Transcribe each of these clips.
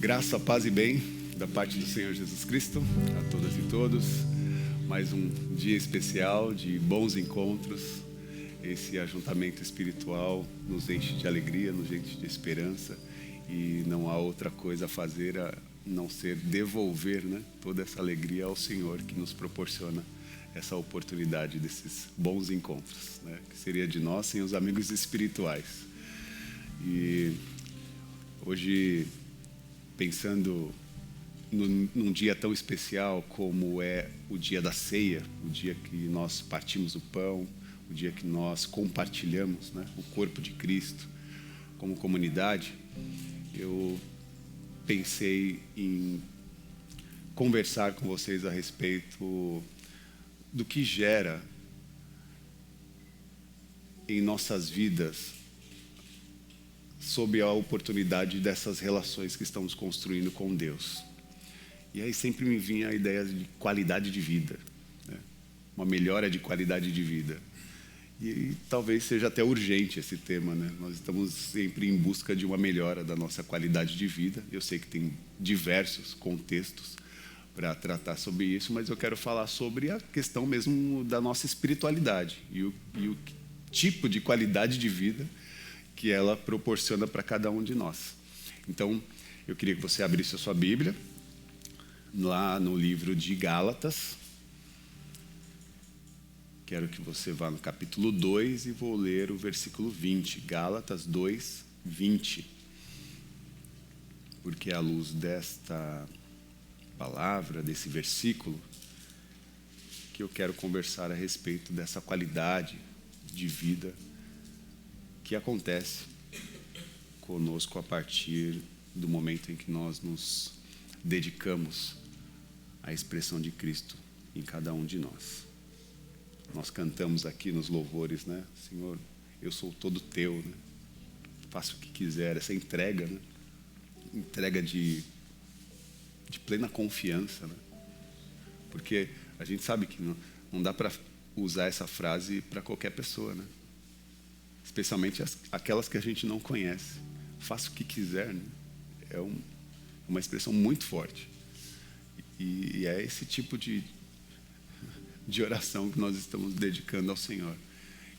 Graça, paz e bem da parte do Senhor Jesus Cristo a todas e todos. Mais um dia especial de bons encontros. Esse ajuntamento espiritual nos enche de alegria, nos enche de esperança e não há outra coisa a fazer a não ser devolver, toda essa alegria ao Senhor que nos proporciona essa oportunidade desses bons encontros, que seria de nós sem os amigos espirituais. E hoje, pensando num dia tão especial como é o dia da ceia, o dia que nós partimos o pão, o dia que nós compartilhamos o corpo de Cristo como comunidade, eu pensei em conversar com vocês a respeito do que gera em nossas vidas sob a oportunidade dessas relações que estamos construindo com Deus. E aí sempre me vinha a ideia de qualidade de vida, uma melhora de qualidade de vida. E talvez seja até urgente esse tema, Nós estamos sempre em busca de uma melhora da nossa qualidade de vida. Eu sei que tem diversos contextos para tratar sobre isso, mas eu quero falar sobre a questão mesmo da nossa espiritualidade e o tipo de qualidade de vida que ela proporciona para cada um de nós. Então, eu queria que você abrisse a sua Bíblia, lá no livro de Gálatas. Quero que você vá no capítulo 2 e vou ler o versículo 20. Gálatas 2, 20. Porque à luz desta palavra, desse versículo, que eu quero conversar a respeito dessa qualidade de vida que acontece conosco a partir do momento em que nós nos dedicamos à expressão de Cristo em cada um de nós. Nós cantamos aqui nos louvores, Senhor, eu sou todo teu, faço o que quiser. Essa entrega, entrega de plena confiança, porque a gente sabe que não dá para usar essa frase para qualquer pessoa, especialmente aquelas que a gente não conhece. Faça o que quiser, é uma expressão muito forte. E é esse tipo de oração que nós estamos dedicando ao Senhor.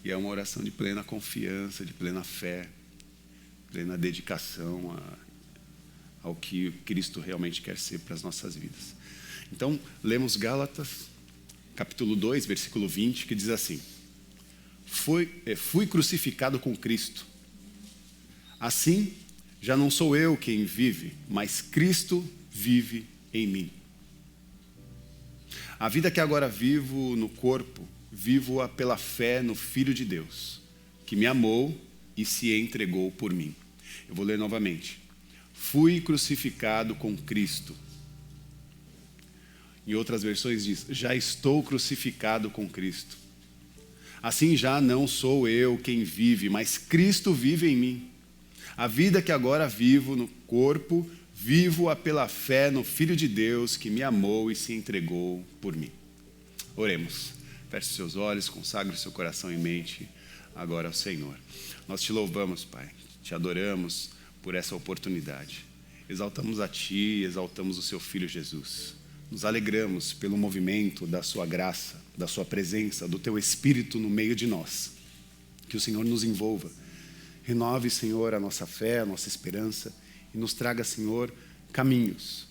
E é uma oração de plena confiança, de plena fé, plena dedicação ao que Cristo realmente quer ser para as nossas vidas. Então, lemos Gálatas, capítulo 2, versículo 20, que diz assim: Fui crucificado com Cristo. Assim, já não sou eu quem vive, mas Cristo vive em mim. A vida que agora vivo no corpo, vivo-a pela fé no Filho de Deus, que me amou e se entregou por mim. Eu vou ler novamente. Fui crucificado com Cristo. Em outras versões diz, já estou crucificado com Cristo. Assim já não sou eu quem vive, mas Cristo vive em mim. A vida que agora vivo no corpo, vivo-a pela fé no Filho de Deus que me amou e se entregou por mim. Oremos. Feche seus olhos, consagre o seu coração e mente agora ao Senhor. Nós te louvamos, Pai, te adoramos por essa oportunidade. Exaltamos a Ti, exaltamos o Seu Filho Jesus. Nos alegramos pelo movimento da Sua graça, da Sua presença, do Teu Espírito no meio de nós. Que o Senhor nos envolva. Renove, Senhor, a nossa fé, a nossa esperança e nos traga, Senhor, caminhos.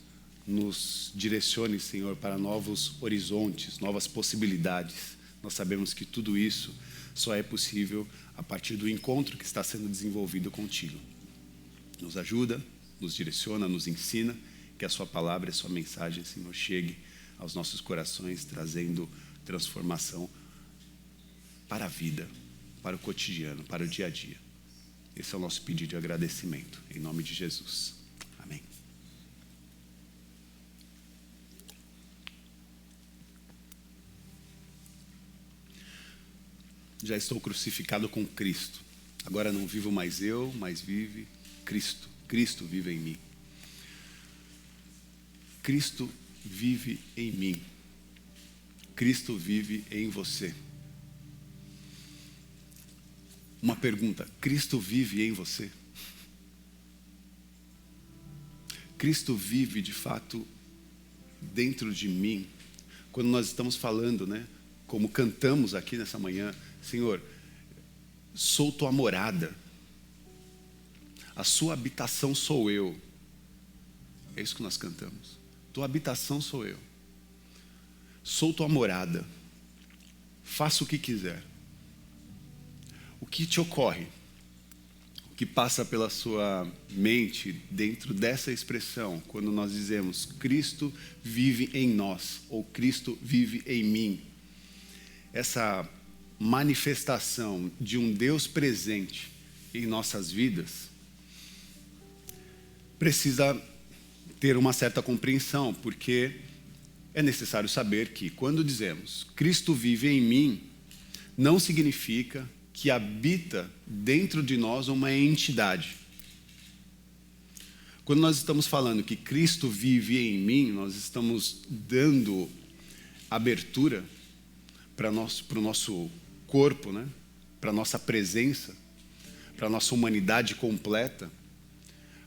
Nos direcione, Senhor, para novos horizontes, novas possibilidades. Nós sabemos que tudo isso só é possível a partir do encontro que está sendo desenvolvido contigo. Nos ajuda, nos direciona, nos ensina, que a Sua palavra e a Sua mensagem, Senhor, chegue aos nossos corações, trazendo transformação para a vida, para o cotidiano, para o dia a dia. Esse é o nosso pedido de agradecimento, em nome de Jesus. Amém. Já estou crucificado com Cristo. Agora não vivo mais eu, mas vive Cristo. Cristo vive em mim. Cristo vive em mim. Cristo vive em você. Uma pergunta: Cristo vive em você? Cristo vive de fato dentro de mim, quando nós estamos falando, né, como cantamos aqui nessa manhã, Senhor, sou tua morada, a sua habitação sou eu. É isso que nós cantamos. Tua habitação sou eu. Sou tua morada. Faça o que quiser. O que te ocorre? O que passa pela sua mente dentro dessa expressão, quando nós dizemos Cristo vive em nós, ou Cristo vive em mim? Essa manifestação de um Deus presente em nossas vidas precisa ter uma certa compreensão, porque é necessário saber que quando dizemos Cristo vive em mim, não significa que habita dentro de nós uma entidade. Quando nós estamos falando que Cristo vive em mim, nós estamos dando abertura para o nosso corpo, né? Para a nossa presença, para a nossa humanidade completa,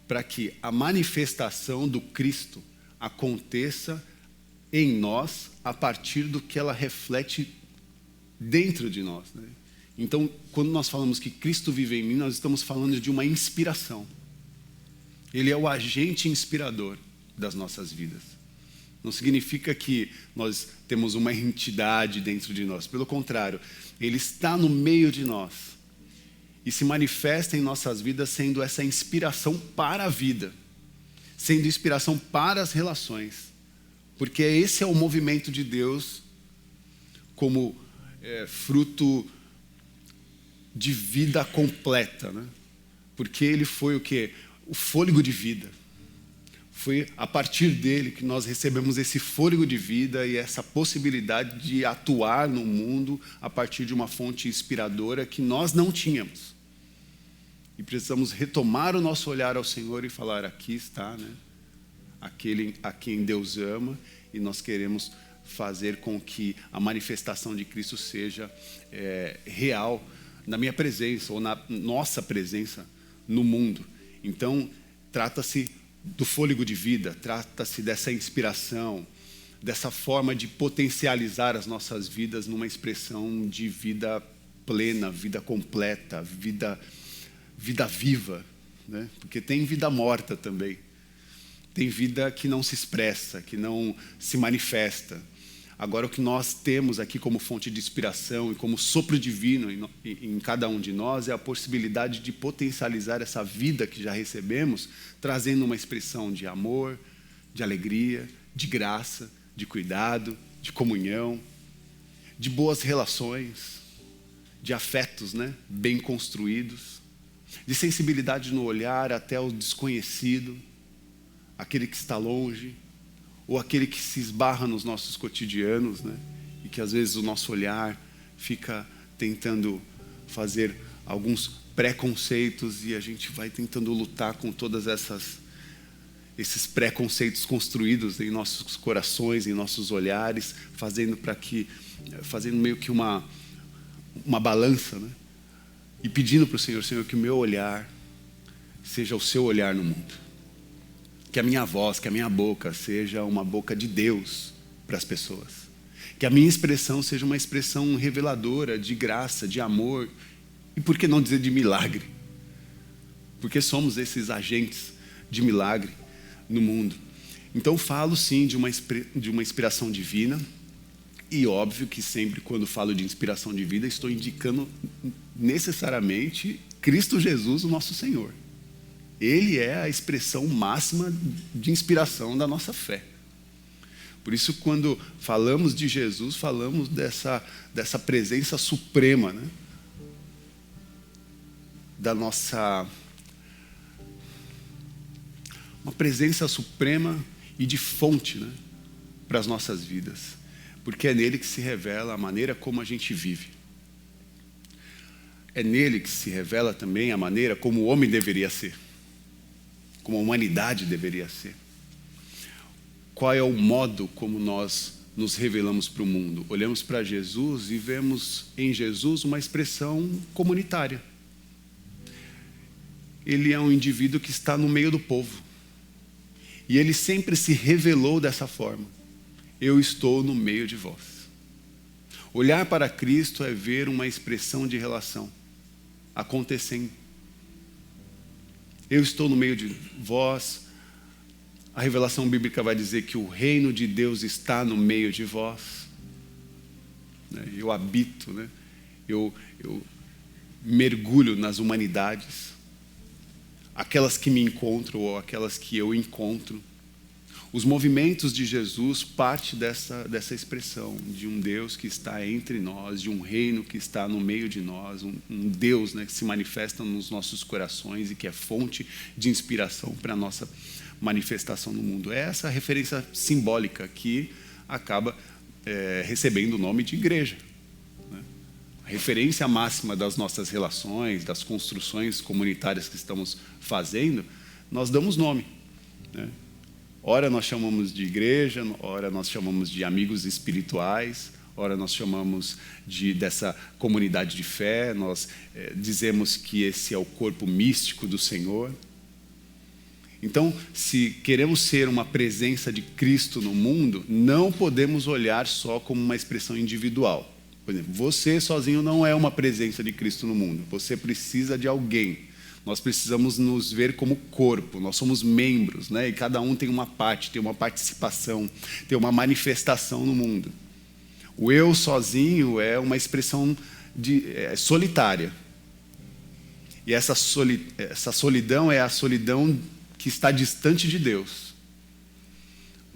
para que a manifestação do Cristo aconteça em nós a partir do que ela reflete dentro de nós, né? Então, quando nós falamos que Cristo vive em mim, nós estamos falando de uma inspiração. Ele é o agente inspirador das nossas vidas. Não significa que nós temos uma entidade dentro de nós. Pelo contrário, Ele está no meio de nós e se manifesta em nossas vidas sendo essa inspiração para a vida, sendo inspiração para as relações. Porque esse é o movimento de Deus como fruto de vida completa, né? Porque Ele foi o quê? O fôlego de vida. Foi a partir dele que nós recebemos esse fôlego de vida e essa possibilidade de atuar no mundo a partir de uma fonte inspiradora que nós não tínhamos. E precisamos retomar o nosso olhar ao Senhor e falar, aqui está, né? Aquele a quem Deus ama, e nós queremos fazer com que a manifestação de Cristo seja real na minha presença ou na nossa presença no mundo. Então, trata-se do fôlego de vida, trata-se dessa inspiração, dessa forma de potencializar as nossas vidas numa expressão de vida plena, vida completa, vida viva, né? Porque tem vida morta também. Tem vida que não se expressa, que não se manifesta. Agora, o que nós temos aqui como fonte de inspiração e como sopro divino em cada um de nós é a possibilidade de potencializar essa vida que já recebemos, trazendo uma expressão de amor, de alegria, de graça, de cuidado, de comunhão, de boas relações, de afetos, né, bem construídos, de sensibilidade no olhar até o desconhecido, aquele que está longe, ou aquele que se esbarra nos nossos cotidianos, né? E que às vezes o nosso olhar fica tentando fazer alguns preconceitos e a gente vai tentando lutar com todas esses preconceitos construídos em nossos corações, em nossos olhares, fazendo meio que uma balança, né? E pedindo para o Senhor, Senhor, que o meu olhar seja o seu olhar no mundo. Que a minha voz, que a minha boca seja uma boca de Deus para as pessoas. Que a minha expressão seja uma expressão reveladora de graça, de amor. E por que não dizer de milagre? Porque somos esses agentes de milagre no mundo. Então falo sim de uma inspiração divina. E óbvio que sempre quando falo de inspiração divina, estou indicando necessariamente Cristo Jesus, o nosso Senhor. Ele é a expressão máxima de inspiração da nossa fé. Por isso, quando falamos de Jesus, falamos dessa presença suprema, né? Uma presença suprema e de fonte, né, para as nossas vidas. Porque é nele que se revela a maneira como a gente vive. É nele que se revela também a maneira como o homem deveria ser. Como a humanidade deveria ser. Qual é o modo como nós nos revelamos para o mundo? Olhamos para Jesus e vemos em Jesus uma expressão comunitária. Ele é um indivíduo que está no meio do povo. E ele sempre se revelou dessa forma: eu estou no meio de vós. Olhar para Cristo é ver uma expressão de relação acontecendo. Eu estou no meio de vós. A revelação bíblica vai dizer que o reino de Deus está no meio de vós. Eu habito, eu mergulho nas humanidades, aquelas que me encontram ou aquelas que eu encontro. Os movimentos de Jesus partem dessa expressão de um Deus que está entre nós, de um reino que está no meio de nós, um Deus, que se manifesta nos nossos corações e que é fonte de inspiração para a nossa manifestação no mundo. É essa referência simbólica que acaba recebendo o nome de igreja. A referência máxima das nossas relações, das construções comunitárias que estamos fazendo, nós damos nome. Ora nós chamamos de igreja, ora nós chamamos de amigos espirituais, ora nós chamamos dessa comunidade de fé, nós dizemos que esse é o corpo místico do Senhor. Então, se queremos ser uma presença de Cristo no mundo, não podemos olhar só como uma expressão individual. Por exemplo, você sozinho não é uma presença de Cristo no mundo. Você precisa de alguém. Nós precisamos nos ver como corpo. Nós somos membros, e cada um tem uma parte, tem uma participação, tem uma manifestação no mundo. O eu sozinho é uma expressão solitária. E essa solidão é a solidão que está distante de Deus.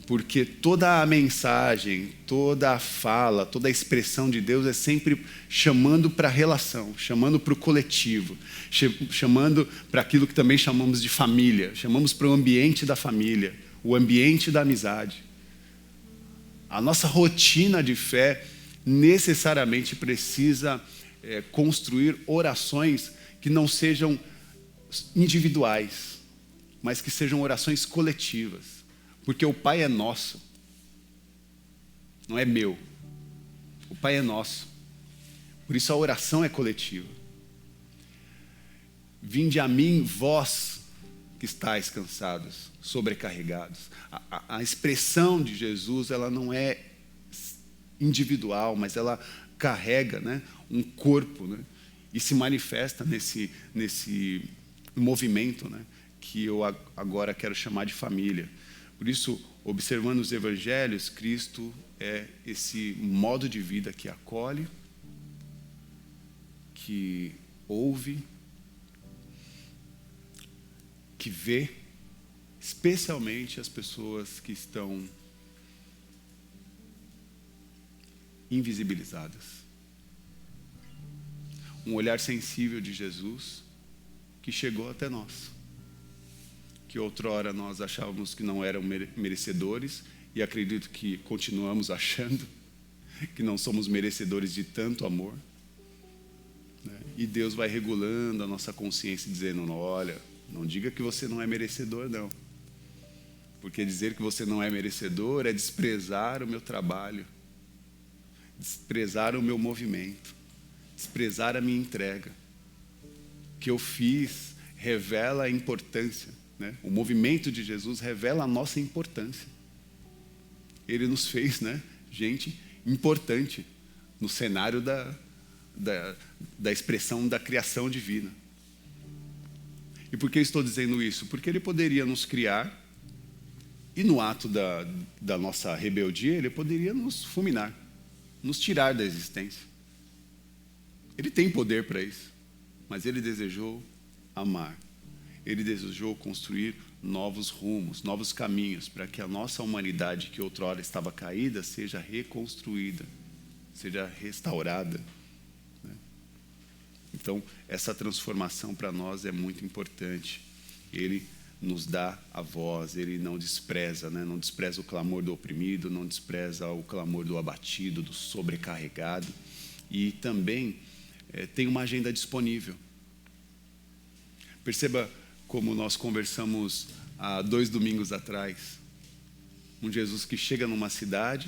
Porque toda a mensagem, toda a fala, toda a expressão de Deus é sempre chamando para a relação, chamando para o coletivo, chamando para aquilo que também chamamos de família, chamamos para o ambiente da família, o ambiente da amizade. A nossa rotina de fé necessariamente precisa construir orações que não sejam individuais, mas que sejam orações coletivas. Porque o Pai é nosso, não é meu. O Pai é nosso. Por isso a oração é coletiva. Vinde a mim, vós que estáis cansados, sobrecarregados. A expressão de Jesus, ela não é individual, mas ela carrega, um corpo, e se manifesta nesse movimento, que eu agora quero chamar de família. Por isso, observando os evangelhos, Cristo é esse modo de vida que acolhe, que ouve, que vê, especialmente as pessoas que estão invisibilizadas. Um olhar sensível de Jesus que chegou até nós, que outrora nós achávamos que não eram merecedores, e acredito que continuamos achando que não somos merecedores de tanto amor. E Deus vai regulando a nossa consciência, dizendo: olha, não diga que você não é merecedor, não. Porque dizer que você não é merecedor é desprezar o meu trabalho, desprezar o meu movimento, desprezar a minha entrega. O que eu fiz revela a importância. O movimento de Jesus revela a nossa importância. Ele nos fez, gente importante no cenário da expressão da criação divina. E por que estou dizendo isso? Porque Ele poderia nos criar e no ato da nossa rebeldia, Ele poderia nos fulminar, nos tirar da existência. Ele tem poder para isso, mas Ele desejou amar. Ele desejou construir novos rumos, novos caminhos, para que a nossa humanidade, que outrora estava caída, seja reconstruída, seja restaurada. Então, essa transformação para nós é muito importante. Ele nos dá a voz, Ele não despreza, não despreza o clamor do oprimido, não despreza o clamor do abatido, do sobrecarregado. E também tem uma agenda disponível. Perceba como nós conversamos há 2 domingos atrás. Um Jesus que chega numa cidade,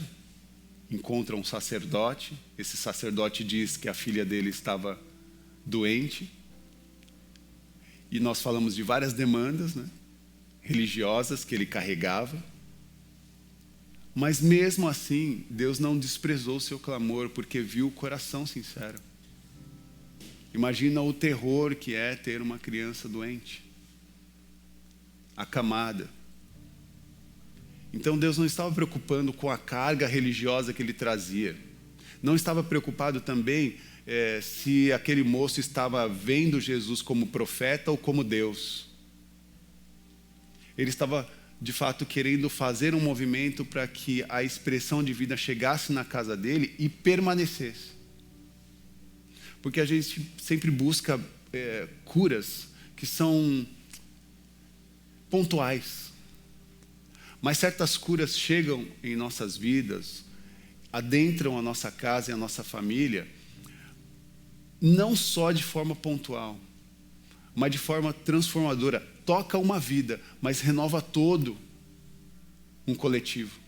encontra um sacerdote. Esse sacerdote diz que a filha dele estava doente. E nós falamos de várias demandas, religiosas que ele carregava. Mas mesmo assim, Deus não desprezou o seu clamor, porque viu o coração sincero. Imagina o terror que é ter uma criança doente, acamada. Então Deus não estava preocupando com a carga religiosa que ele trazia. Não estava preocupado também se aquele moço estava vendo Jesus como profeta ou como Deus. Ele estava, de fato, querendo fazer um movimento para que a expressão de vida chegasse na casa dele e permanecesse. Porque a gente sempre busca curas que são pontuais. Mas certas curas chegam em nossas vidas, adentram a nossa casa e a nossa família, não só de forma pontual, mas de forma transformadora. Toca uma vida, mas renova todo um coletivo.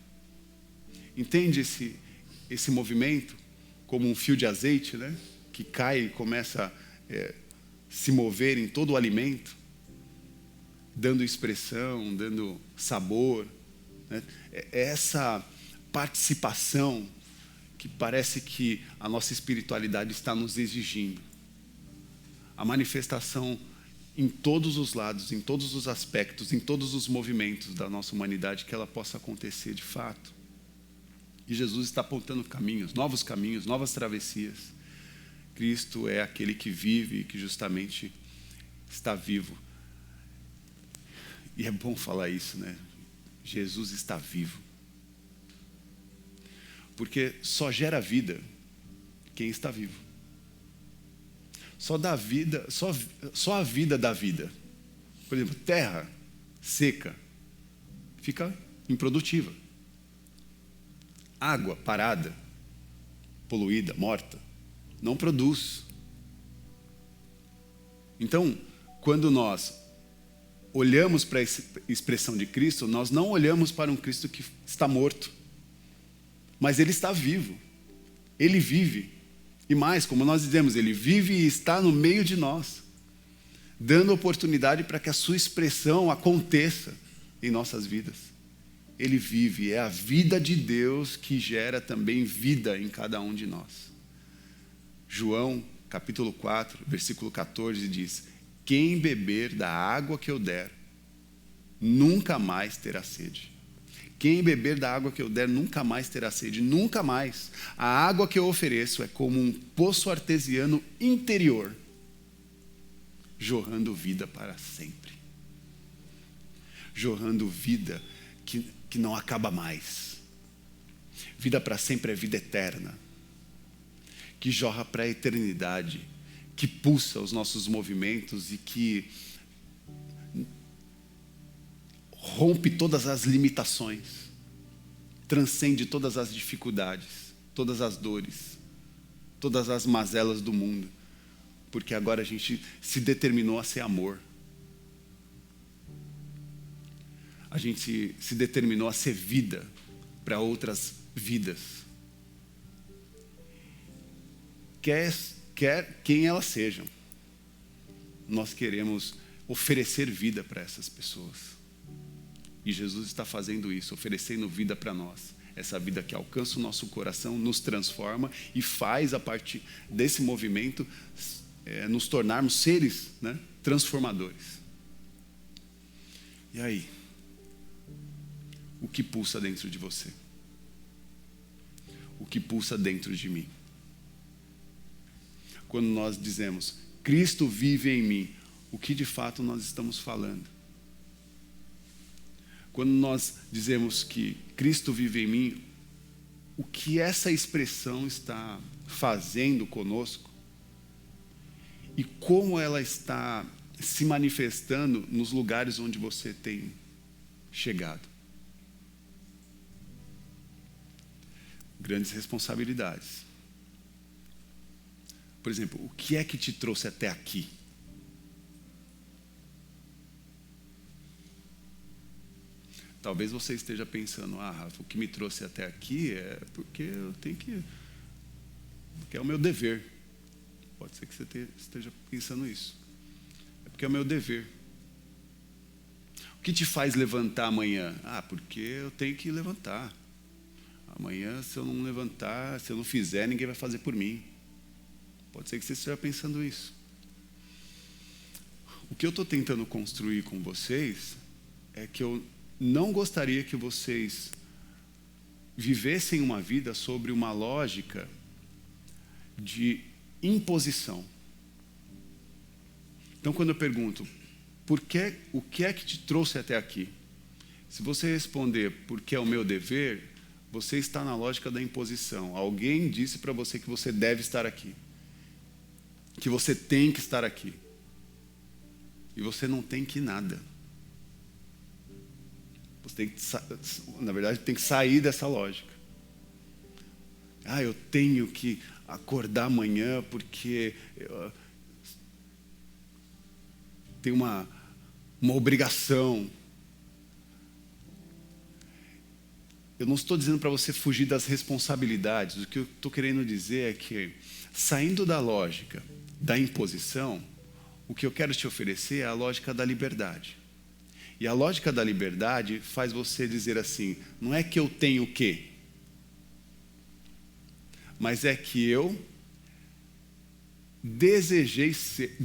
Entende esse movimento como um fio de azeite, né? Que cai e começa a se mover em todo o alimento, dando expressão, dando sabor, né? Essa participação que parece que a nossa espiritualidade está nos exigindo. A manifestação em todos os lados, em todos os aspectos, em todos os movimentos da nossa humanidade, que ela possa acontecer de fato. E Jesus está apontando caminhos, novas travessias. Cristo é aquele que vive e que justamente está vivo. E é bom falar isso, né? Jesus está vivo. Porque só gera vida quem está vivo. Só dá vida, só a vida dá vida. Por exemplo, terra seca fica improdutiva. Água parada, poluída, morta, não produz. Então, quando nós olhamos para a expressão de Cristo, nós não olhamos para um Cristo que está morto, mas Ele está vivo, Ele vive. E mais, como nós dizemos, Ele vive e está no meio de nós, dando oportunidade para que a sua expressão aconteça em nossas vidas. Ele vive, é a vida de Deus que gera também vida em cada um de nós. João, capítulo 4, versículo 14 diz: quem beber da água que eu der, nunca mais terá sede. Quem beber da água que eu der, nunca mais terá sede, nunca mais. A água que eu ofereço é como um poço artesiano interior, jorrando vida para sempre. Jorrando vida que não acaba mais. Vida para sempre é vida eterna, que jorra para a eternidade, que pulsa os nossos movimentos e que rompe todas as limitações, transcende todas as dificuldades, todas as dores, todas as mazelas do mundo, porque agora a gente se determinou a ser amor. A gente se determinou a ser vida para outras vidas. Quer quem elas sejam, nós queremos oferecer vida para essas pessoas. E Jesus está fazendo isso, oferecendo vida para nós. Essa vida que alcança o nosso coração, nos transforma e faz, a partir desse movimento, nos tornarmos seres, né, transformadores. E aí? O que pulsa dentro de você? O que pulsa dentro de mim? Quando nós dizemos, Cristo vive em mim, o que de fato nós estamos falando? Quando nós dizemos que Cristo vive em mim, o que essa expressão está fazendo conosco? E como ela está se manifestando nos lugares onde você tem chegado? Grandes responsabilidades. Por exemplo, o que é que te trouxe até aqui? Talvez você esteja pensando, Rafa, o que me trouxe até aqui é porque eu tenho que... porque é o meu dever. Pode ser que você esteja pensando isso. É porque é o meu dever. O que te faz levantar amanhã? Porque eu tenho que levantar. Amanhã, se eu não levantar, se eu não fizer, ninguém vai fazer por mim. Pode ser que você esteja pensando isso. O que eu estou tentando construir com vocês é que eu não gostaria que vocês vivessem uma vida sobre uma lógica de imposição. Então, quando eu pergunto, o que é que te trouxe até aqui? Se você responder, porque é o meu dever, você está na lógica da imposição. Alguém disse para você que você deve estar aqui, que você tem que estar aqui. E você não tem que nada. Você tem que, na verdade, tem que sair dessa lógica. Eu tenho que acordar amanhã porque tem uma obrigação. Eu não estou dizendo para você fugir das responsabilidades. O que eu estou querendo dizer é que, saindo da lógica da imposição, o que eu quero te oferecer é a lógica da liberdade. E a lógica da liberdade faz você dizer assim, não é que eu tenho o quê? Mas é que eu desejei ser.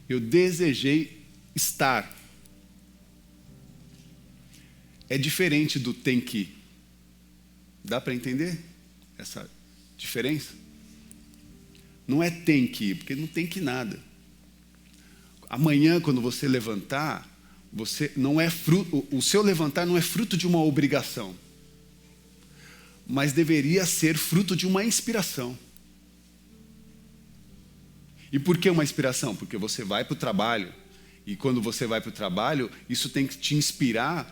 Eu desejei estar. É diferente do tem que. Dá para entender essa diferença? Não é tem que, porque não tem que nada. Amanhã, quando você levantar, o seu levantar não é fruto de uma obrigação, mas deveria ser fruto de uma inspiração. E por que uma inspiração? Porque você vai para o trabalho, e quando você vai para o trabalho, isso tem que te inspirar,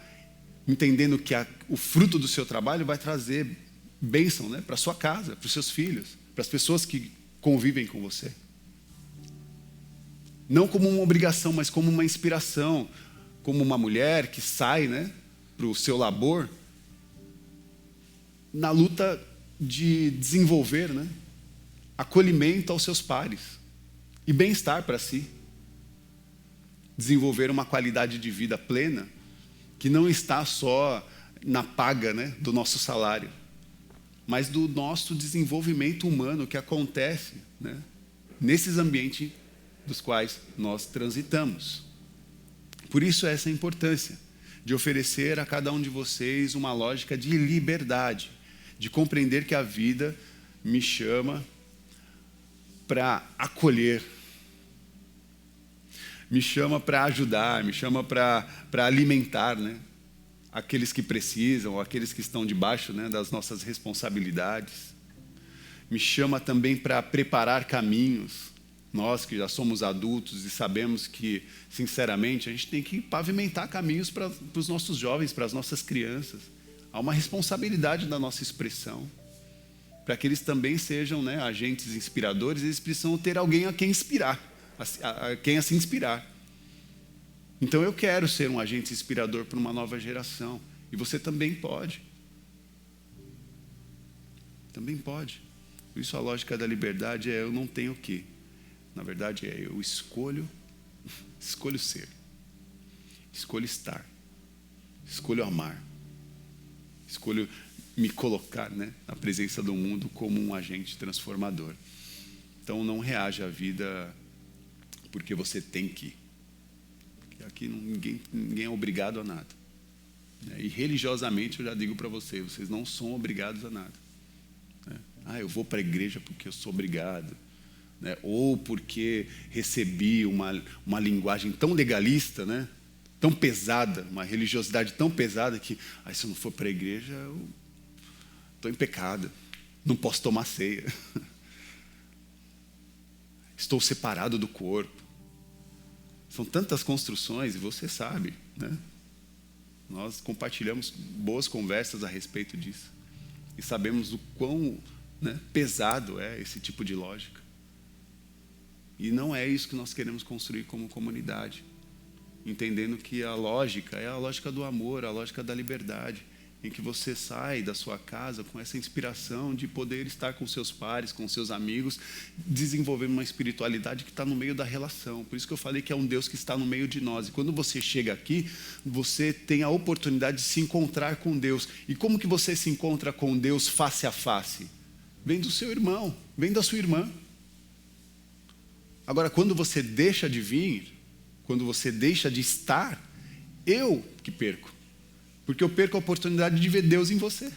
entendendo que o fruto do seu trabalho vai trazer bênção, né, para a sua casa, para os seus filhos, para as pessoas que convivem com você. Não como uma obrigação, mas como uma inspiração, como uma mulher que sai, né, para o seu labor, na luta de desenvolver, né, acolhimento aos seus pares e bem-estar para si. Desenvolver uma qualidade de vida plena que não está só na paga, né, do nosso salário, mas do nosso desenvolvimento humano que acontece, né, nesses ambientes dos quais nós transitamos. Por isso essa importância de oferecer a cada um de vocês uma lógica de liberdade, de compreender que a vida me chama para acolher, me chama para ajudar, me chama para alimentar, né, aqueles que precisam, aqueles que estão debaixo, né, das nossas responsabilidades. Me chama também para preparar caminhos. Nós que já somos adultos e sabemos que, sinceramente, a gente tem que pavimentar caminhos para os nossos jovens, para as nossas crianças. Há uma responsabilidade da nossa expressão, para que eles também sejam, né, agentes inspiradores. Eles precisam ter alguém a quem inspirar, a quem se inspirar. Então eu quero ser um agente inspirador para uma nova geração. E você também pode. Também pode. Por isso a lógica da liberdade é eu não tenho o quê. Na verdade é eu escolho ser. Escolho estar. Escolho amar. Escolho me colocar, né, na presença do mundo como um agente transformador. Então não reaja à vida porque você tem que. Porque aqui ninguém é obrigado a nada. E religiosamente eu já digo para vocês não são obrigados a nada. Eu vou para a igreja porque eu sou obrigado. Ou porque recebi uma linguagem tão legalista, né, tão pesada, uma religiosidade tão pesada que se eu não for para a igreja eu estou em pecado, não posso tomar ceia, estou separado do corpo. São tantas construções, e você sabe, né? Nós compartilhamos boas conversas a respeito disso e sabemos o quão, né, pesado é esse tipo de lógica. E não é isso que nós queremos construir como comunidade, entendendo que a lógica é a lógica do amor, a lógica da liberdade, em que você sai da sua casa com essa inspiração de poder estar com seus pares, com seus amigos, desenvolvendo uma espiritualidade que está no meio da relação. Por isso que eu falei que é um Deus que está no meio de nós. E quando você chega aqui, você tem a oportunidade de se encontrar com Deus. E como que você se encontra com Deus face a face? Vem do seu irmão, vem da sua irmã. Agora, quando você deixa de vir, quando você deixa de estar, eu que perco. Porque eu perco a oportunidade de ver Deus em você.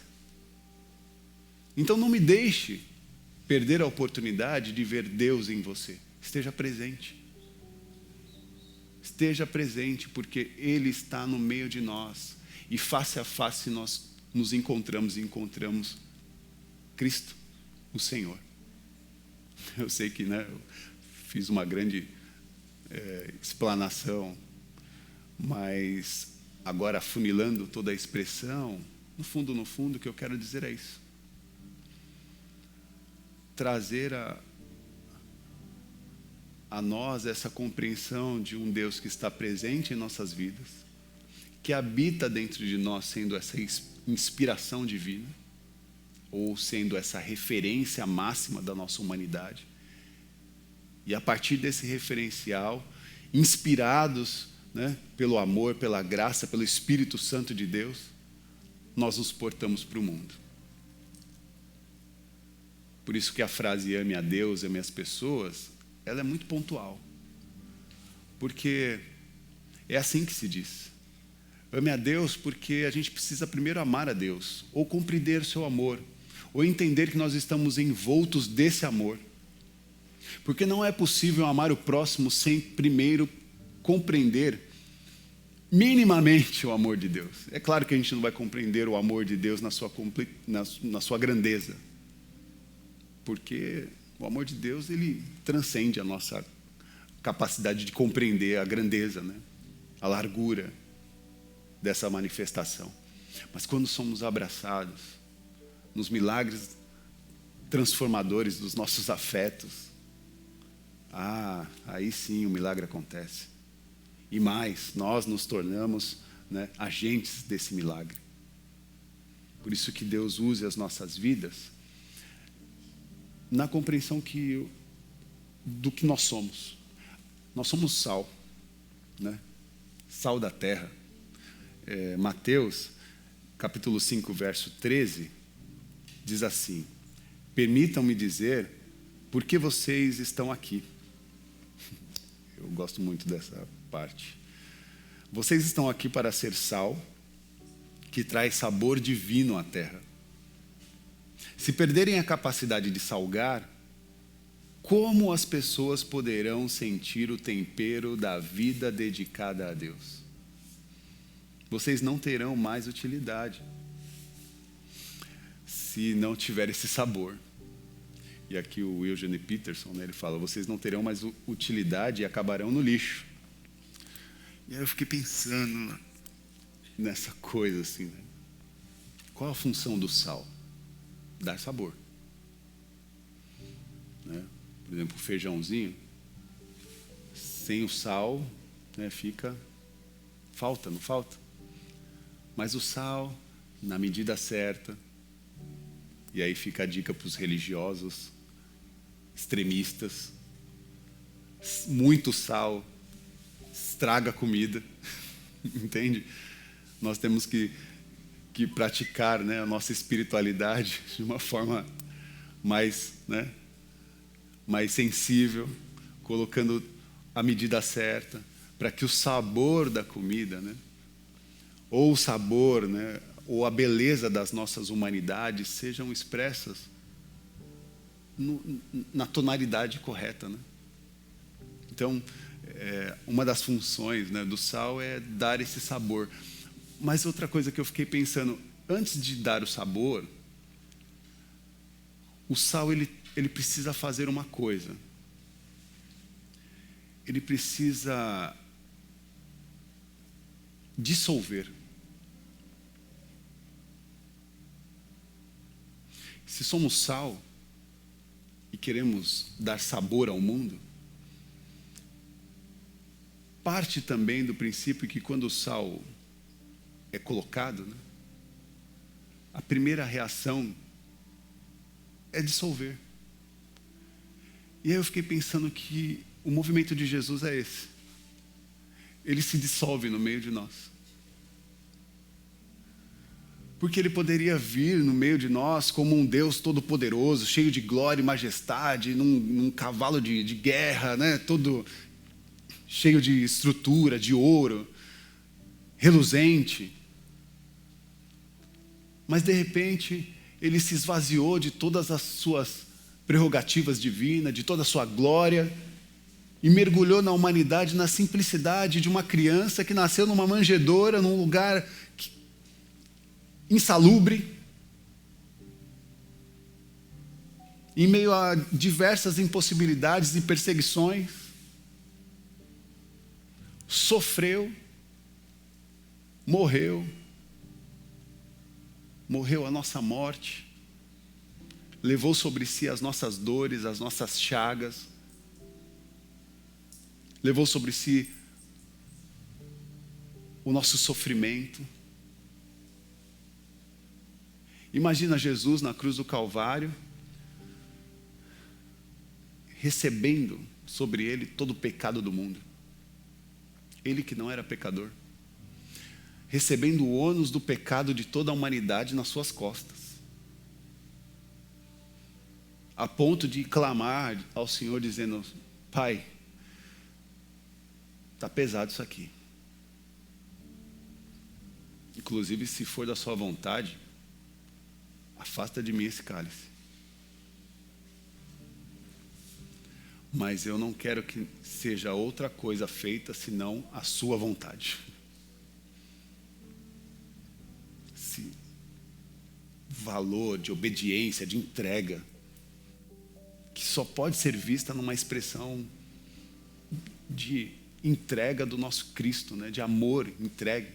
Então não me deixe perder a oportunidade de ver Deus em você. Esteja presente. Esteja presente, porque Ele está no meio de nós. E face a face nós nos encontramos e encontramos Cristo, o Senhor. Eu sei que, eu fiz uma grande explanação, mas agora afunilando toda a expressão, no fundo, o que eu quero dizer é isso. Trazer a nós essa compreensão de um Deus que está presente em nossas vidas, que habita dentro de nós sendo essa inspiração divina, ou sendo essa referência máxima da nossa humanidade. E a partir desse referencial, inspirados pelo amor, pela graça, pelo Espírito Santo de Deus, nós nos portamos para o mundo. Por isso que a frase ame a Deus, ame as pessoas, ela é muito pontual. Porque é assim que se diz. Ame a Deus porque a gente precisa primeiro amar a Deus, ou compreender o seu amor, ou entender que nós estamos envoltos desse amor. Porque não é possível amar o próximo sem primeiro compreender minimamente o amor de Deus. É claro que a gente não vai compreender o amor de Deus na sua grandeza, porque o amor de Deus, ele transcende a nossa capacidade de compreender a grandeza, a largura dessa manifestação. Mas quando somos abraçados nos milagres transformadores dos nossos afetos, aí sim o milagre acontece. E mais, nós nos tornamos agentes desse milagre. Por isso que Deus use as nossas vidas na compreensão do que nós somos. Nós somos sal, sal da terra. Mateus, capítulo 5, verso 13, diz assim: permitam-me dizer por que vocês estão aqui. Eu gosto muito dessa parte. Vocês estão aqui para ser sal, que traz sabor divino à terra. Se perderem a capacidade de salgar, como as pessoas poderão sentir o tempero da vida dedicada a Deus? Vocês não terão mais utilidade se não tiver esse sabor. E aqui o Eugene Peterson, ele fala: vocês não terão mais utilidade e acabarão no lixo. E aí eu fiquei pensando nessa coisa assim, qual a função do sal? Dar sabor. Por exemplo, o feijãozinho, sem o sal, fica, falta, não falta? Mas o sal, na medida certa, e aí fica a dica para os religiosos, extremistas, muito sal estraga a comida, entende? Nós temos que praticar a nossa espiritualidade de uma forma mais sensível, colocando a medida certa, para que o sabor da comida, ou o sabor, ou a beleza das nossas humanidades sejam expressas na tonalidade correta. Então, uma das funções do sal é dar esse sabor. Mas outra coisa que eu fiquei pensando, antes de dar o sabor, o sal ele precisa fazer uma coisa. Ele precisa dissolver. Se somos sal e queremos dar sabor ao mundo, parte também do princípio que quando o sal é colocado, a primeira reação é dissolver. E aí eu fiquei pensando que o movimento de Jesus é esse. Ele se dissolve no meio de nós. Porque ele poderia vir no meio de nós como um Deus todo-poderoso, cheio de glória e majestade, num cavalo de guerra, né? Todo cheio de estrutura, de ouro, reluzente. Mas de repente, ele se esvaziou de todas as suas prerrogativas divinas, de toda a sua glória, e mergulhou na humanidade, na simplicidade de uma criança que nasceu numa manjedoura, num lugar insalubre, em meio a diversas impossibilidades e perseguições, sofreu, morreu a nossa morte, levou sobre si as nossas dores, as nossas chagas, levou sobre si o nosso sofrimento. Imagina Jesus na cruz do Calvário, recebendo sobre ele todo o pecado do mundo. Ele que não era pecador, recebendo o ônus do pecado de toda a humanidade nas suas costas, a ponto de clamar ao Senhor dizendo: Pai, está pesado isso aqui. Inclusive, se for da sua vontade, afasta de mim esse cálice. Mas eu não quero que seja outra coisa feita senão a sua vontade. Esse valor de obediência, de entrega, que só pode ser vista numa expressão de entrega do nosso Cristo, né? De amor entregue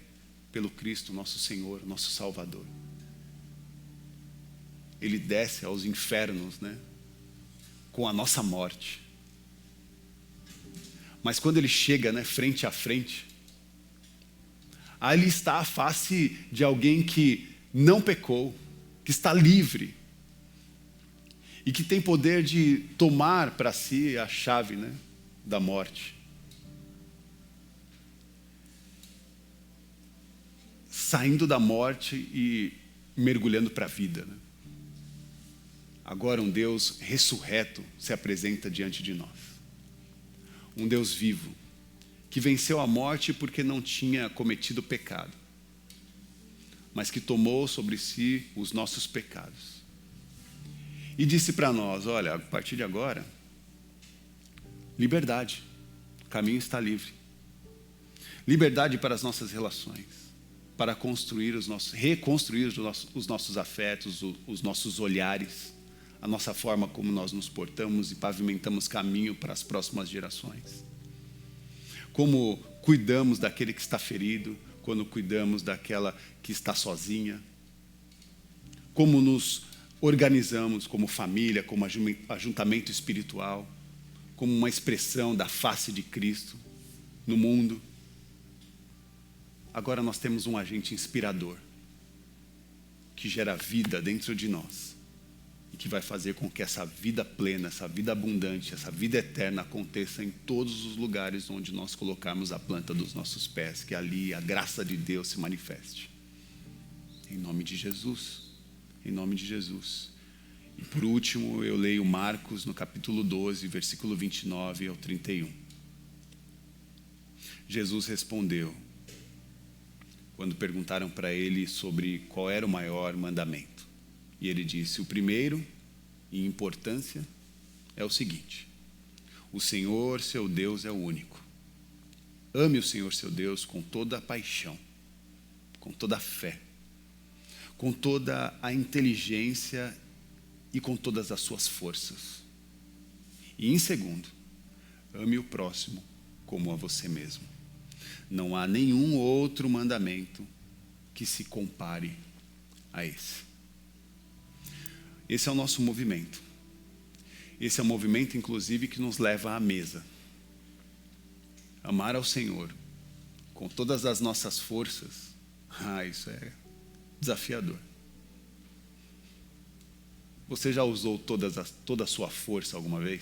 pelo Cristo, nosso Senhor, nosso Salvador. Ele desce aos infernos, né? Com a nossa morte. Mas quando ele chega, né, frente a frente, ali está a face de alguém que não pecou, que está livre e que tem poder de tomar para si a chave, né, da morte. Saindo da morte e mergulhando para a vida, né? Agora um Deus ressurreto se apresenta diante de nós. Um Deus vivo, que venceu a morte porque não tinha cometido pecado, mas que tomou sobre si os nossos pecados. E disse para nós: olha, a partir de agora, liberdade, o caminho está livre. Liberdade para as nossas relações, para reconstruir os nossos afetos, os nossos olhares, a nossa forma como nós nos portamos e pavimentamos caminho para as próximas gerações. Como cuidamos daquele que está ferido, quando cuidamos daquela que está sozinha. Como nos organizamos como família, como ajuntamento espiritual, como uma expressão da face de Cristo no mundo. Agora nós temos um agente inspirador, que gera vida dentro de nós, e que vai fazer com que essa vida plena, essa vida abundante, essa vida eterna aconteça em todos os lugares onde nós colocarmos a planta dos nossos pés, que ali a graça de Deus se manifeste. Em nome de Jesus. Em nome de Jesus. E por último, eu leio Marcos no capítulo 12, versículo 29 ao 31. Jesus respondeu, quando perguntaram para ele sobre qual era o maior mandamento. E ele disse: o primeiro, em importância, é o seguinte: o Senhor, seu Deus, é o único. Ame o Senhor, seu Deus, com toda a paixão, com toda a fé, com toda a inteligência e com todas as suas forças. E em segundo, ame o próximo como a você mesmo. Não há nenhum outro mandamento que se compare a esse. Esse é o nosso movimento. Esse é o movimento, inclusive, que nos leva à mesa. Amar ao Senhor com todas as nossas forças, isso é desafiador. Você já usou toda a sua força alguma vez?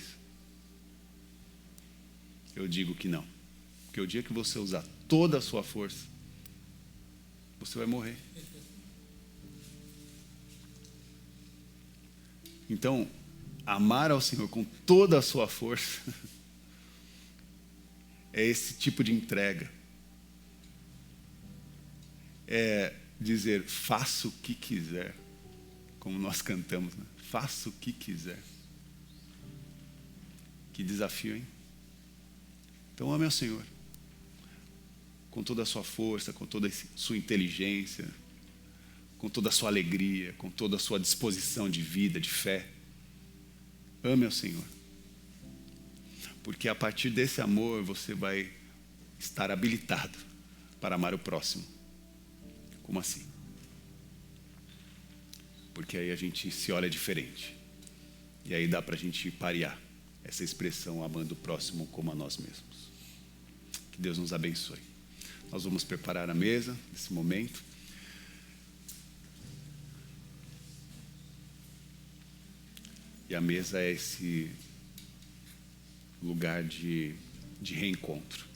Eu digo que não. Porque o dia que você usar toda a sua força, você vai morrer. Então, amar ao Senhor com toda a sua força é esse tipo de entrega. É dizer, faça o que quiser. Como nós cantamos, né? Faça o que quiser. Que desafio, hein? Então ame ao Senhor. Com toda a sua força, com toda a sua inteligência, com toda a sua alegria, com toda a sua disposição de vida, de fé. Ame ao Senhor. Porque a partir desse amor você vai estar habilitado para amar o próximo. Como assim? Porque aí a gente se olha diferente. E aí dá para a gente parear essa expressão amando o próximo como a nós mesmos. Que Deus nos abençoe. Nós vamos preparar a mesa nesse momento. E a mesa é esse lugar de reencontro.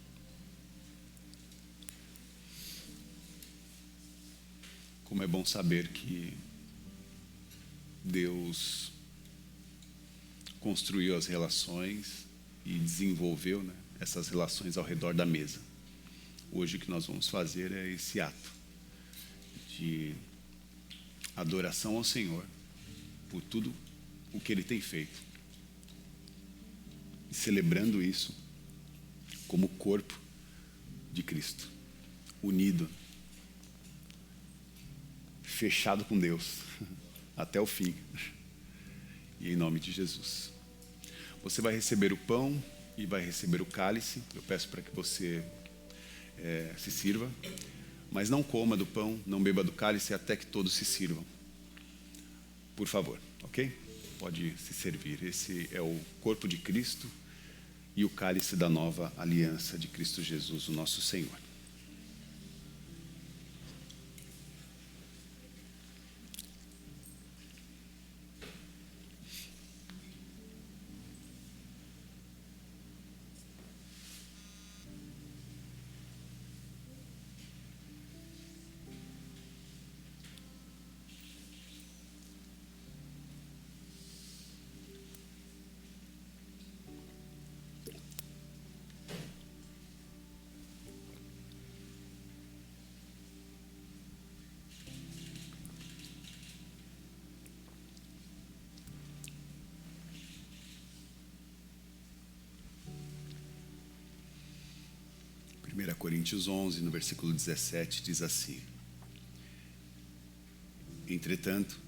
Como é bom saber que Deus construiu as relações e desenvolveu, né, essas relações ao redor da mesa. Hoje o que nós vamos fazer é esse ato de adoração ao Senhor por tudo o que Ele tem feito. E celebrando isso como corpo de Cristo, unido, fechado com Deus, até o fim. E em nome de Jesus. Você vai receber o pão e vai receber o cálice. Eu peço para que você se sirva, mas não coma do pão, não beba do cálice até que todos se sirvam. Por favor, ok? Pode se servir. Esse é o corpo de Cristo e o cálice da nova aliança de Cristo Jesus, o nosso Senhor. Primeira Coríntios 11, no versículo 17, diz assim: entretanto,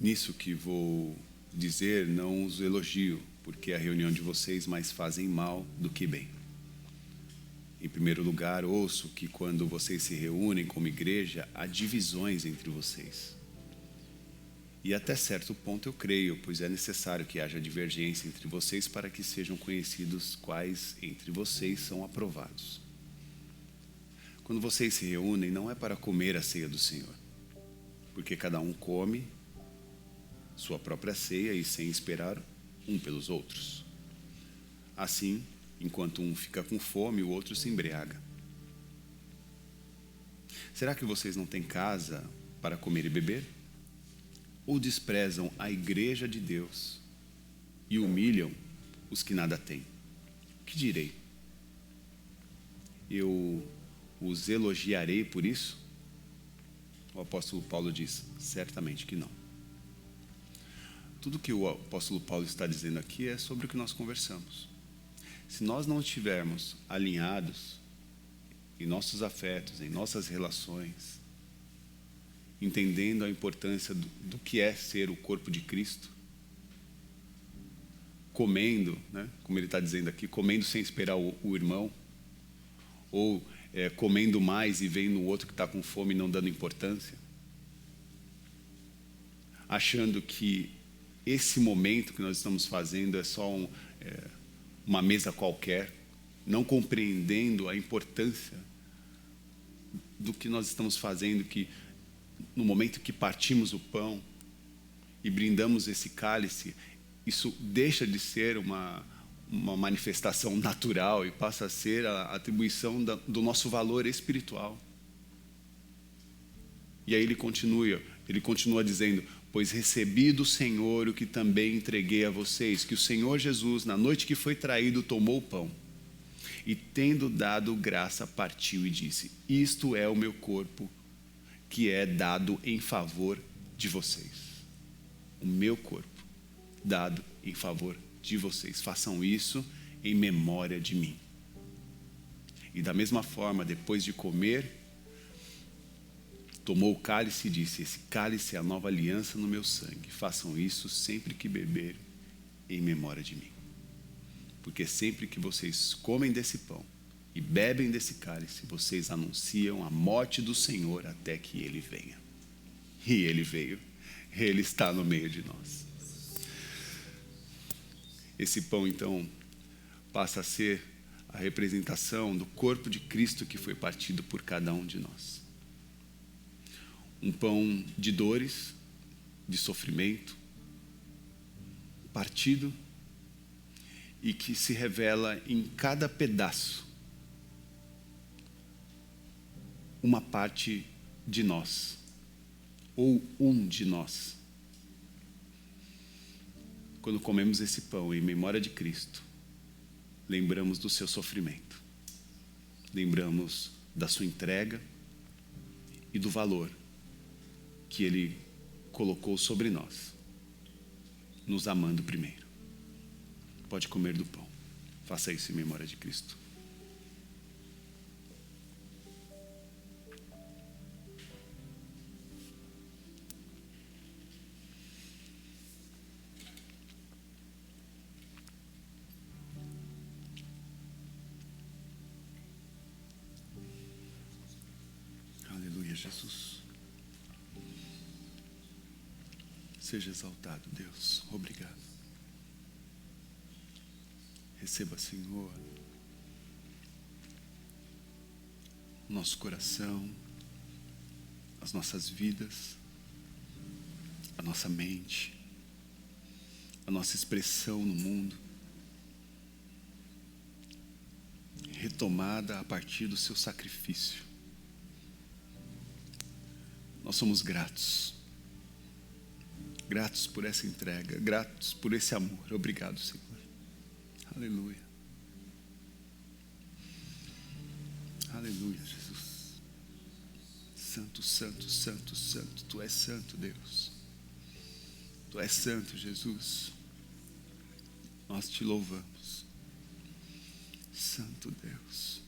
nisso que vou dizer não os elogio, porque a reunião de vocês mais fazem mal do que bem. Em primeiro lugar, ouço que quando vocês se reúnem como igreja, há divisões entre vocês. E até certo ponto eu creio, pois é necessário que haja divergência entre vocês para que sejam conhecidos quais entre vocês são aprovados. Quando vocês se reúnem, não é para comer a ceia do Senhor, porque cada um come sua própria ceia e sem esperar um pelos outros. Assim, enquanto um fica com fome, o outro se embriaga. Será que vocês não têm casa para comer e beber? Ou desprezam a igreja de Deus e humilham os que nada têm? Que direi? Eu os elogiarei por isso? O apóstolo Paulo diz, certamente que não. Tudo que o apóstolo Paulo está dizendo aqui é sobre o que nós conversamos. Se nós não estivermos alinhados em nossos afetos, em nossas relações, entendendo a importância do que é ser o corpo de Cristo, comendo, né, como ele está dizendo aqui, comendo sem esperar o irmão, ou comendo mais e vendo o outro que está com fome e não dando importância, achando que esse momento que nós estamos fazendo é só uma mesa qualquer, não compreendendo a importância do que nós estamos fazendo, que no momento que partimos o pão e brindamos esse cálice, isso deixa de ser uma manifestação natural e passa a ser a atribuição do nosso valor espiritual. E aí ele continua dizendo: pois recebi do Senhor o que também entreguei a vocês, que o Senhor Jesus, na noite que foi traído, tomou o pão e, tendo dado graça, partiu e disse: isto é o meu corpo, que é dado em favor de vocês. O meu corpo, dado em favor de vocês. Façam isso em memória de mim. E da mesma forma, depois de comer, tomou o cálice e disse: esse cálice é a nova aliança no meu sangue. Façam isso sempre que beberem, em memória de mim. Porque sempre que vocês comem desse pão e bebem desse cálice, vocês anunciam a morte do Senhor até que Ele venha. E Ele veio. Ele está no meio de nós. Esse pão, então, passa a ser a representação do corpo de Cristo que foi partido por cada um de nós. Um pão de dores, de sofrimento, partido, e que se revela em cada pedaço uma parte de nós, ou um de nós. Quando comemos esse pão em memória de Cristo, lembramos do seu sofrimento, lembramos da sua entrega e do valor que Ele colocou sobre nós, nos amando primeiro. Pode comer do pão. Faça isso em memória de Cristo. Aleluia, Jesus. Seja exaltado, Deus. Obrigado. Receba, Senhor, nosso coração, as nossas vidas, a nossa mente, a nossa expressão no mundo, retomada a partir do seu sacrifício. Nós somos gratos por essa entrega, gratos por esse amor. Obrigado, Senhor. Aleluia. Aleluia, Jesus. Santo, santo, santo, santo. Tu és santo, Deus. Tu és santo, Jesus. Nós te louvamos. Santo Deus.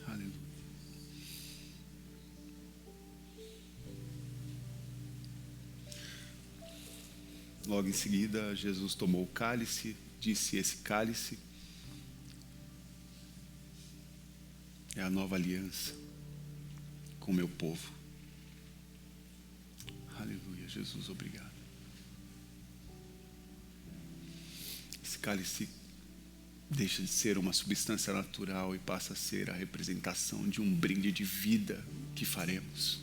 Aleluia. Logo em seguida, Jesus tomou o cálice, disse: esse cálice é a nova aliança com o meu povo. Aleluia, Jesus, obrigado. Esse cálice deixa de ser uma substância natural e passa a ser a representação de um brinde de vida que faremos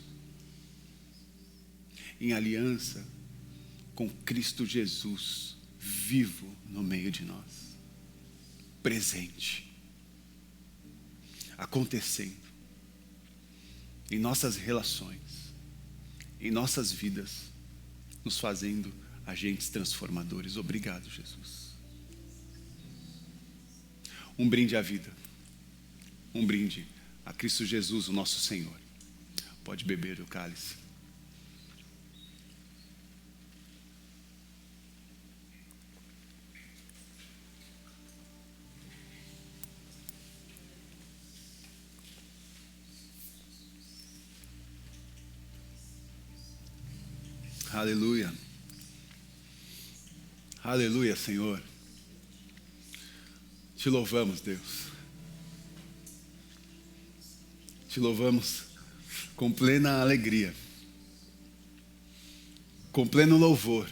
em aliança com Cristo Jesus, vivo no meio de nós, presente, acontecendo em nossas relações, em nossas vidas, nos fazendo agentes transformadores. Obrigado, Jesus. Um brinde à vida, um brinde a Cristo Jesus, o nosso Senhor. Pode beber do cálice. Aleluia. Aleluia, Senhor. Te louvamos, Deus. Te louvamos com plena alegria, com pleno louvor,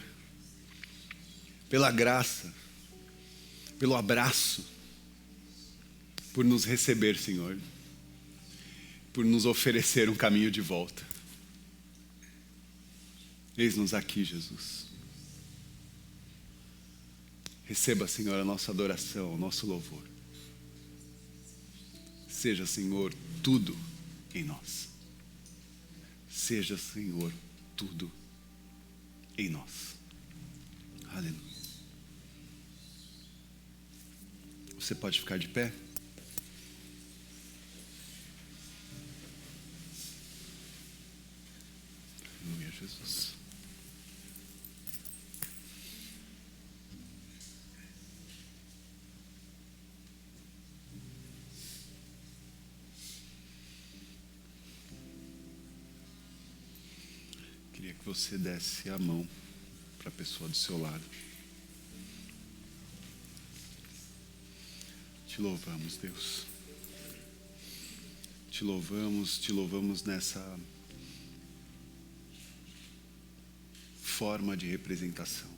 pela graça, pelo abraço, por nos receber, Senhor, por nos oferecer um caminho de volta. Eis-nos aqui, Jesus. Receba, Senhor, a nossa adoração, o nosso louvor. Seja, Senhor, tudo em nós. Seja, Senhor, tudo em nós. Aleluia. Você pode ficar de pé? Aleluia, Jesus. Queria que você desse a mão para a pessoa do seu lado. Te louvamos, Deus. Te louvamos nessa forma de representação,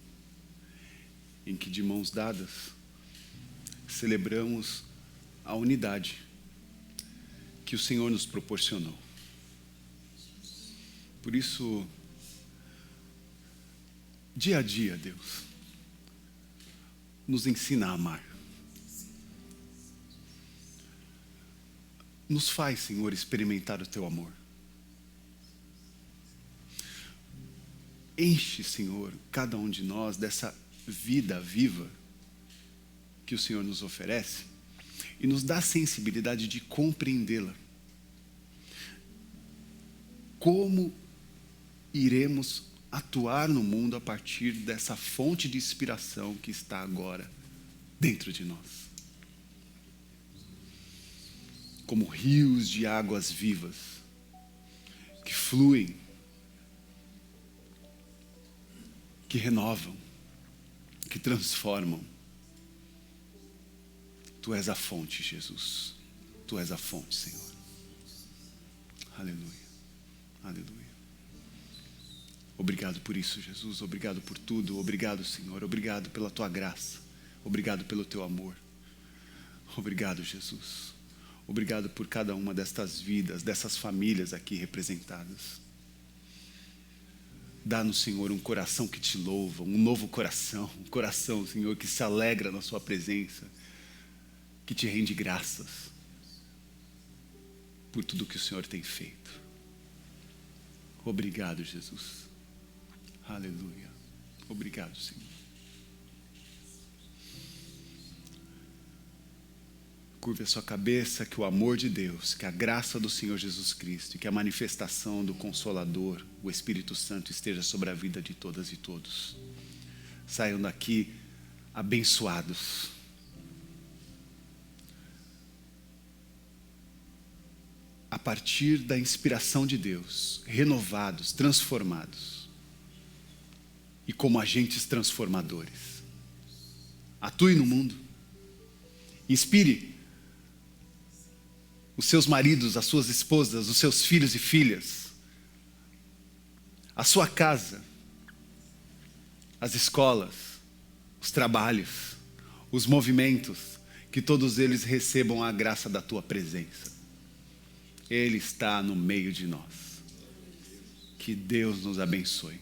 em que de mãos dadas celebramos a unidade que o Senhor nos proporcionou. Por isso, dia a dia, Deus, nos ensina a amar. Nos faz, Senhor, experimentar o Teu amor. Enche, Senhor, cada um de nós dessa vida viva que o Senhor nos oferece e nos dá a sensibilidade de compreendê-la. Como iremos atuar no mundo a partir dessa fonte de inspiração que está agora dentro de nós? Como rios de águas vivas que fluem, que renovam, que transformam. Tu és a fonte, Jesus. Tu és a fonte, Senhor. Aleluia. Aleluia. Obrigado por isso, Jesus. Obrigado por tudo. Obrigado, Senhor. Obrigado pela Tua graça. Obrigado pelo Teu amor. Obrigado, Jesus. Obrigado por cada uma destas vidas, dessas famílias aqui representadas. Dá-nos, Senhor, um coração que Te louva, um novo coração, um coração, Senhor, que se alegra na Sua presença, que Te rende graças por tudo que o Senhor tem feito. Obrigado, Jesus. Aleluia. Obrigado, Senhor. Curve a sua cabeça, que o amor de Deus, que a graça do Senhor Jesus Cristo e que a manifestação do Consolador, o Espírito Santo, esteja sobre a vida de todas e todos. Saiam daqui abençoados. A partir da inspiração de Deus, renovados, transformados e como agentes transformadores. Atue no mundo. Inspire os seus maridos, as suas esposas, os seus filhos e filhas, a sua casa, as escolas, os trabalhos, os movimentos, que todos eles recebam a graça da Tua presença. Ele está no meio de nós. Que Deus nos abençoe.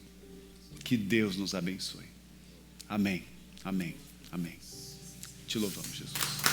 Que Deus nos abençoe. Amém, amém, amém. Te louvamos, Jesus.